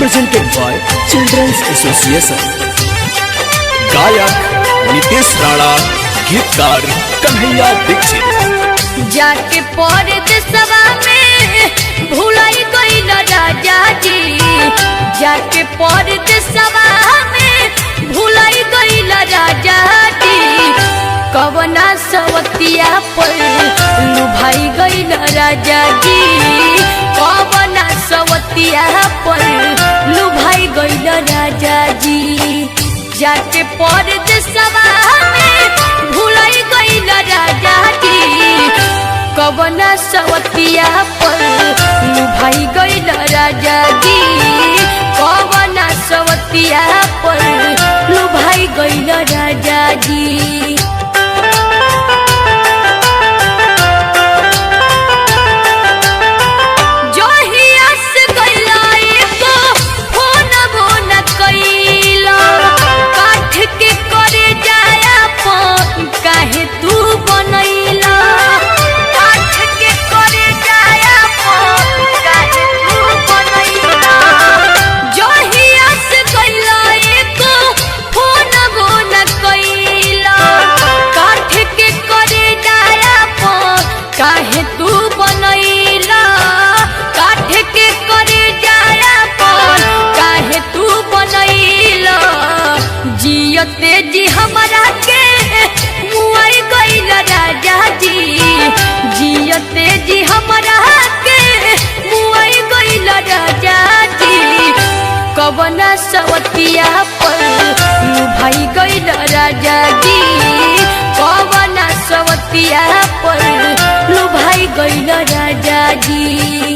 presented by Children's Association। गायक नितेश राणा, गीतकार कन्हैया दीक्षित। जाके परदेसवा में भुलाई गइल राजा जी, जाके परदेसवा में भुलाई गइल राजा जी, कवना सवतिया पर लुभाई गइल राजा जी, कवना सवतिया पर लुभाई गइल राजा जी। जाके परदेसवा में भुलाई गइल राजा जी, कवना सवतिया पर लुभाई गइल राजा जी, कवना सवतिया पर लुभाई गइल राजा जी। जी हमारा के मुआई गइल राजा जी, जियते जी हमारा के मुआई गइल राजा जी, कवना सवतिया पर लुभाई गइल राजा जी, कवना सवतिया पर लुभाई गइल राजा जी।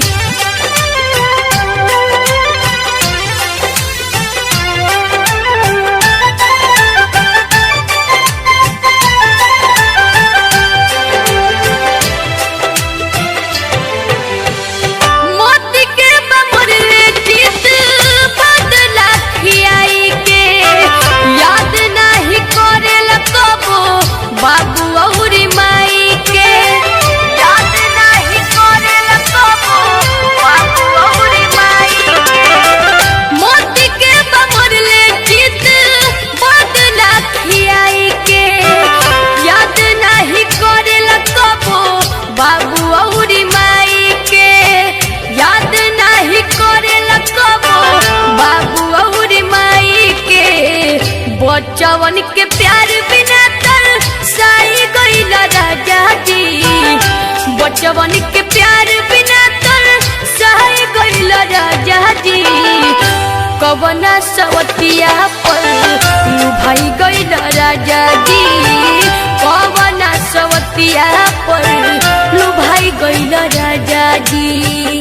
बचवन के प्यार बिना तरसाई गइल राजा जी, बचवन के प्यार बिना तरसाई गइल राजा जी, कवना सवतिया पर लुभाई गइल राजा जी, कवना सवतिया पर लुभाई गइल राजा जी।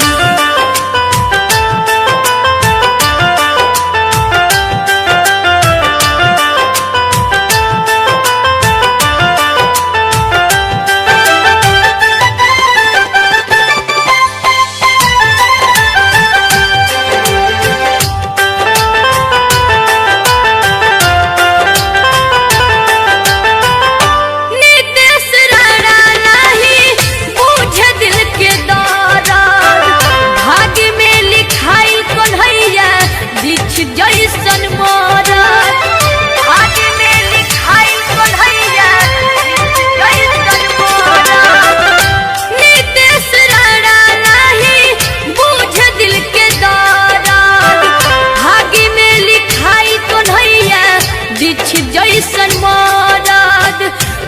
जैसन मरद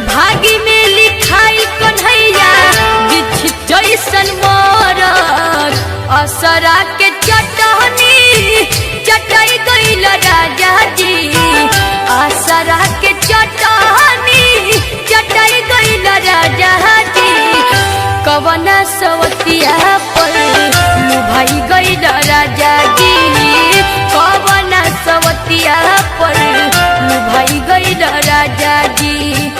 भागी में लिखाई कन्हैया, दीक्षित जैसन मरद असरा के चटनी चटाई गइल राजा जी, असरा के चटनी चटाई गइल राजा जी, कवना सवतिया पर लुभाई गइल राजा जी, कवना सवतिया पर लुभाई गइल राजा जी।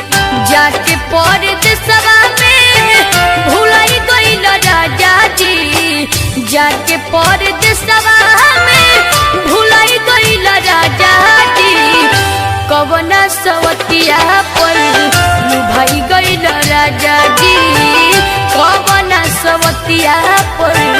जाके परदेसवा में भुलाई गइल राजा जी, जाके परदेसवा में भुलाई गइल राजा जी, कवना सवतिया पर लुभाई गइल राजा जी, कवना सवतिया पर